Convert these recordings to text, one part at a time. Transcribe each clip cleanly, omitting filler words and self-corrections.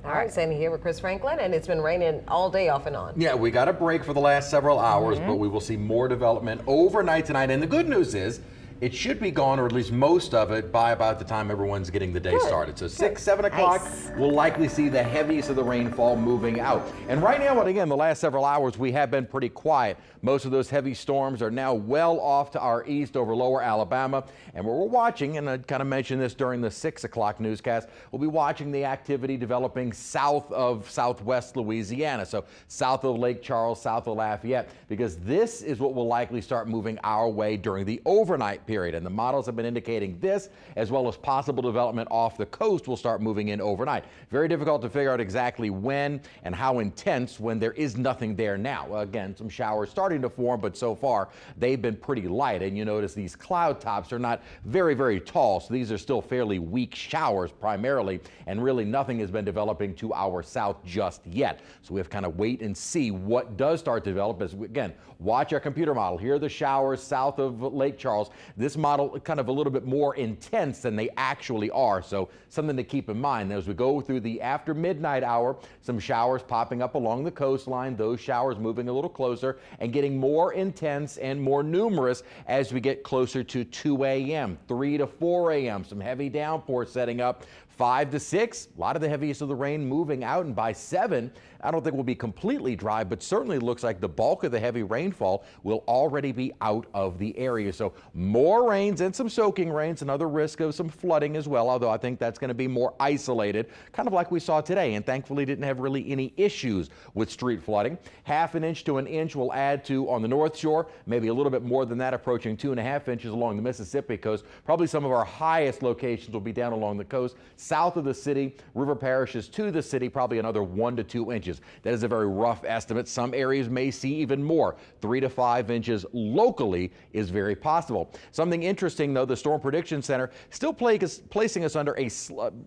All right, standing here with Chris Franklin, and it's been raining all day off and on. Yeah, we got a break for the last several hours, but we will see more development overnight tonight. And the good news is, it should be gone, or at least most of it, by about the time everyone's getting the day started. So 6, 7 o'clock, we'll likely see the heaviest of the rainfall moving out. And right now, and again, the last several hours, we have been pretty quiet. Most of those heavy storms are now well off to our east over lower Alabama. And we're watching, and I kind of mentioned this during the 6 o'clock newscast, we'll be watching the activity developing south of southwest Louisiana. So south of Lake Charles, south of Lafayette, because this is what will likely start moving our way during the overnight period. And the models have been indicating this, as well as possible development off the coast will start moving in overnight. Very difficult to figure out exactly when and how intense when there is nothing there now. Again, some showers starting to form, but so far they've been pretty light. And you notice these cloud tops are not very, very tall. So these are still fairly weak showers primarily, and really nothing has been developing to our south just yet. So we have to kind of wait and see what does start to develop as we, again, watch our computer model. Here are the showers south of Lake Charles. This model kind of a little bit more intense than they actually are. So something to keep in mind as we go through the after midnight hour, some showers popping up along the coastline, those showers moving a little closer and getting more intense and more numerous as we get closer to 2 a.m., 3 to 4 a.m., some heavy downpours setting up. 5 to 6, a lot of the heaviest of the rain moving out, and by 7, I don't think we'll be completely dry, but certainly looks like the bulk of the heavy rainfall will already be out of the area. So more rains and some soaking rains, another risk of some flooding as well, although I think that's going to be more isolated, kind of like we saw today, and thankfully didn't have really any issues with street flooding. 1/2 inch to 1 inch will add to on the North Shore, maybe a little bit more than that, approaching 2.5 inches along the Mississippi coast. Probably some of our highest locations will be down along the coast. South of the city, river parishes to the city, probably another 1 to 2 inches. That is a very rough estimate. Some areas may see even more. 3 to 5 inches locally is very possible. Something interesting, though, the Storm Prediction Center still placing us under a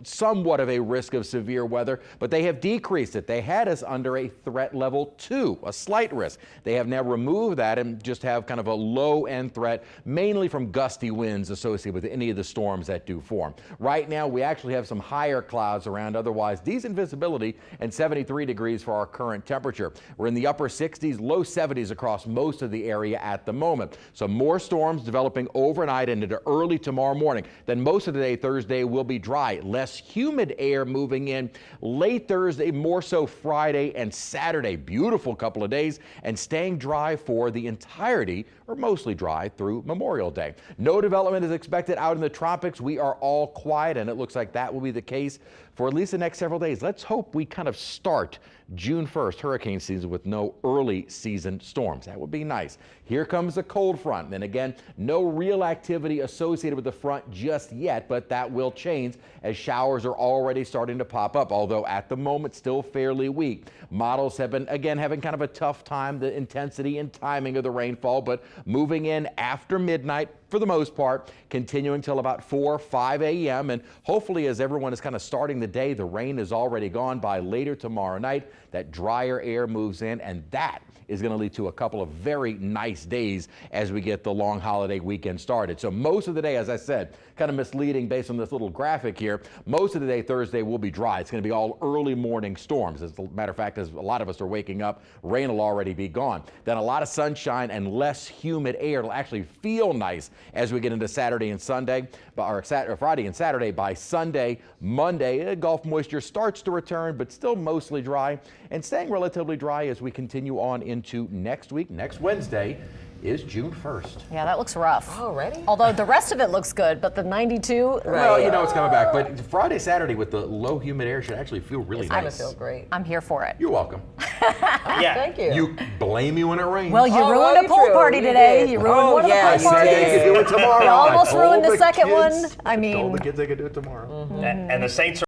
somewhat of a risk of severe weather, but they have decreased it. They had us under a threat level 2, a slight risk. They have now removed that and just have kind of a low-end threat, mainly from gusty winds associated with any of the storms that do form. Right now, we actually have some higher clouds around, otherwise decent visibility, and 73 degrees for our current temperature. We're in the upper 60s, low 70s across most of the area at the moment. So more storms developing overnight and into early tomorrow morning. Then most of the day Thursday will be dry, less humid air moving in late Thursday, more so Friday and Saturday. Beautiful couple of days and staying dry for the entirety or mostly dry through Memorial Day. No development is expected out in the tropics. We are all quiet, and it looks like that will be the case for at least the next several days. Let's hope we kind of start June 1st hurricane season with no early season storms. That would be nice. Here comes the cold front. And again, no real activity associated with the front just yet, but that will change as showers are already starting to pop up, although at the moment still fairly weak. Models have been, again, having kind of a tough time, the intensity and timing of the rainfall, but moving in after midnight for the most part, continuing till about 4, 5 a.m. And hopefully as everyone is kind of starting the day, the rain is already gone by later tomorrow night. That drier air moves in, and that is going to lead to a couple of very nice days as we get the long holiday weekend started. So most of the day, as I said, kind of misleading based on this little graphic here, most of the day Thursday will be dry. It's going to be all early morning storms. As a matter of fact, as a lot of us are waking up, rain will already be gone. Then a lot of sunshine and less humid air. It'll actually feel nice as we get into Saturday and Sunday, or Friday and Saturday. By Sunday, Monday, Gulf moisture starts to return, but still mostly dry and staying relatively dry as we continue on into next week. Next Wednesday is June 1st. Yeah, that looks rough. Already? Although the rest of it looks good, but the 92. Well, you know it's coming back. But Friday, Saturday with the low humid air should actually feel really nice. I would feel great. I'm here for it. You're welcome. Yeah. Thank you. You blame me when it rains. Well, you ruined a pool party You today. did. You ruined one of the yeah, pool you parties. They could do it tomorrow. You almost I told ruined the second kids- one. I mean, told the kids they could do it tomorrow. And the Saints